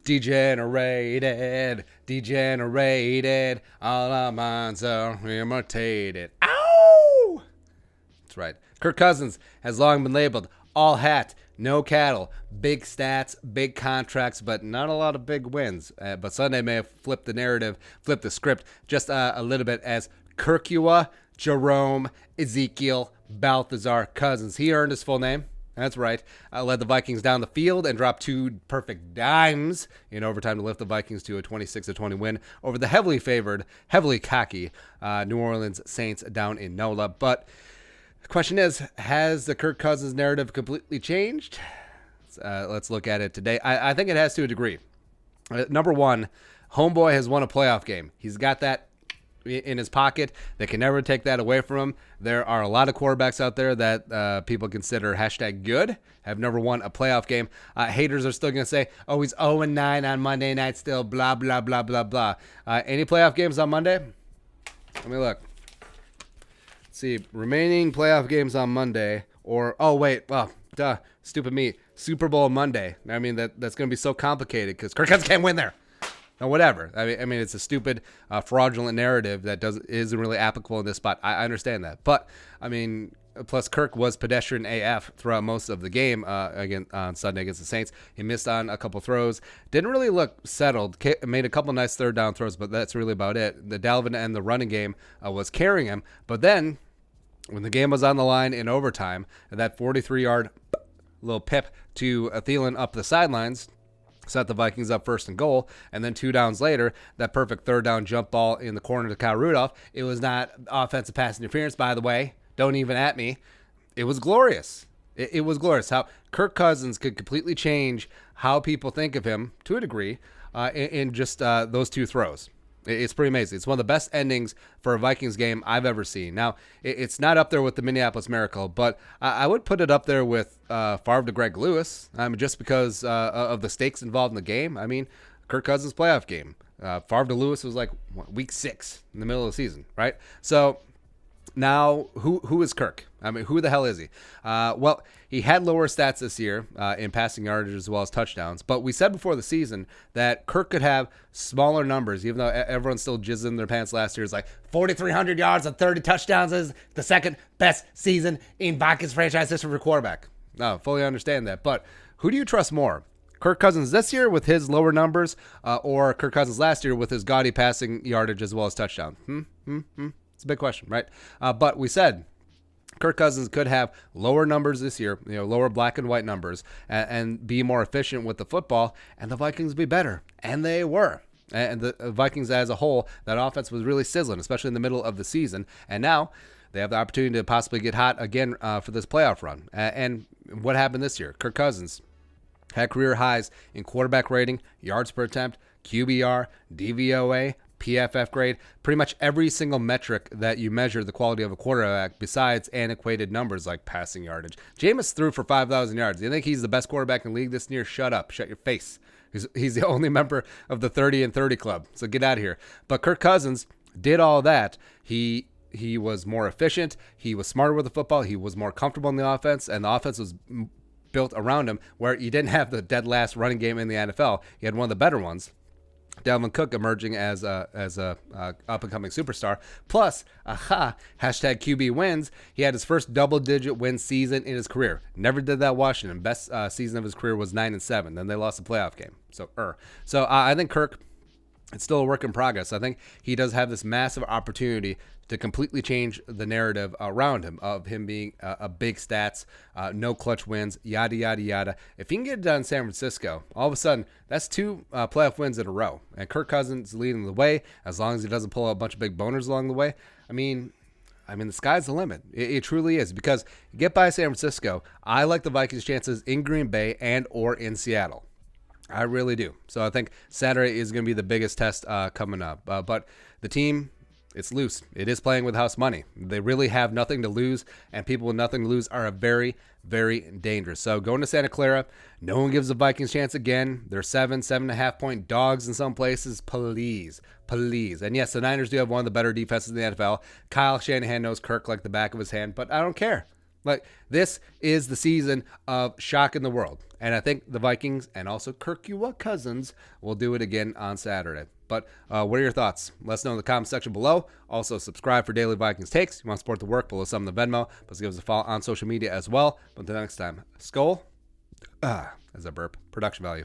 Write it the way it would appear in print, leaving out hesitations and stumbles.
Degenerated, all our minds are imitated. Ow! That's right. Kirk Cousins has long been labeled all hat, no cattle, big stats, big contracts, but not a lot of big wins. But Sunday may have flipped the narrative, flipped the script just a little bit as Kirkua, Jerome, Ezekiel, Balthazar Cousins. He earned his full name. That's right. Led the Vikings down the field and dropped 2 perfect dimes in overtime to lift the Vikings to a 26-20 win over the heavily favored, heavily cocky New Orleans Saints down in NOLA. But the question is, has the Kirk Cousins narrative completely changed? Let's look at it today. I think it has to a degree. Number one, homeboy has won a playoff game. He's got that in his pocket. They can never take that away from him. There are a lot of quarterbacks out there that people consider #good, have never won a playoff game. Haters are still going to say, oh, he's 0-9 on Monday night still, blah, blah, blah, blah, blah. Any playoff games on Monday? Let me look. Let's see, remaining playoff games on Monday, stupid me, Super Bowl Monday. I mean, that's going to be so complicated because Kirk Cousins can't win there. No, whatever. I mean, it's a stupid, fraudulent narrative that isn't really applicable in this spot. I understand that, but I mean, plus Kirk was pedestrian AF throughout most of the game again on Sunday against the Saints. He missed on a couple throws, didn't really look settled. Made a couple nice third down throws, but that's really about it. The Dalvin and the running game was carrying him, but then when the game was on the line in overtime, that 43-yard little pip to Thielen up the sidelines set the Vikings up 1st and goal, and then 2 downs later, that perfect third down jump ball in the corner to Kyle Rudolph. It was not offensive pass interference, by the way. Don't even at me. It was glorious. It was glorious how Kirk Cousins could completely change how people think of him to a degree in just those 2 throws. It's pretty amazing. It's one of the best endings for a Vikings game I've ever seen. Now, it's not up there with the Minneapolis Miracle, but I would put it up there with Favre to Greg Lewis, just because of the stakes involved in the game. I mean, Kirk Cousins' playoff game. Favre to Lewis was like week 6 in the middle of the season, right? So now, who is Kirk? I mean, who the hell is he? Well, he had lower stats this year in passing yardage as well as touchdowns. But we said before the season that Kirk could have smaller numbers, even though everyone's still jizzing their pants last year. It's like 4,300 yards and 30 touchdowns is the second best season in Vikings franchise history for quarterback. No, fully understand that. But who do you trust more? Kirk Cousins this year with his lower numbers or Kirk Cousins last year with his gaudy passing yardage as well as touchdown? It's a big question, right? But we said Kirk Cousins could have lower numbers this year, lower black and white numbers, and be more efficient with the football, and the Vikings be better. And they were. And the Vikings as a whole, that offense was really sizzling, especially in the middle of the season. And now they have the opportunity to possibly get hot again for this playoff run. And what happened this year? Kirk Cousins had career highs in quarterback rating, yards per attempt, QBR, DVOA, PFF grade, pretty much every single metric that you measure the quality of a quarterback besides antiquated numbers like passing yardage. Jameis threw for 5,000 yards. You think he's the best quarterback in the league this year? Shut up. Shut your face. He's the only member of the 30 and 30 club. So get out of here. But Kirk Cousins did all that. He was more efficient. He was smarter with the football. He was more comfortable in the offense, and the offense was built around him where you didn't have the dead last running game in the NFL. You had one of the better ones. Dalvin Cook emerging as a up-and-coming superstar. Plus, #QB wins. He had his first double-digit win season in his career. Never did that Washington. Best season of his career was 9-7. Then they lost the playoff game. So I think Kirk, it's still a work in progress. I think he does have this massive opportunity to completely change the narrative around him of him being a big stats, no clutch wins, yada, yada, yada. If he can get it done in San Francisco, all of a sudden, that's 2 playoff wins in a row. And Kirk Cousins leading the way, as long as he doesn't pull out a bunch of big boners along the way. I mean, the sky's the limit. It truly is. Because you get by San Francisco, I like the Vikings' chances in Green Bay and or in Seattle. I really do. So I think Saturday is going to be the biggest test coming up. But the team, it's loose. It is playing with house money. They really have nothing to lose, and people with nothing to lose are very, very dangerous. So going to Santa Clara, no one gives the Vikings a chance again. They're 7.5 point dogs in some places. Please. And yes, the Niners do have one of the better defenses in the NFL. Kyle Shanahan knows Kirk like the back of his hand, but I don't care. Like, this is the season of shocking the world. And I think the Vikings and also Kirk Cousins will do it again on Saturday. But what are your thoughts? Let us know in the comment section below. Also, subscribe for daily Vikings takes. You want to support the work, below some of the Venmo. But give us a follow on social media as well. But until next time, Skull, as a burp, production value.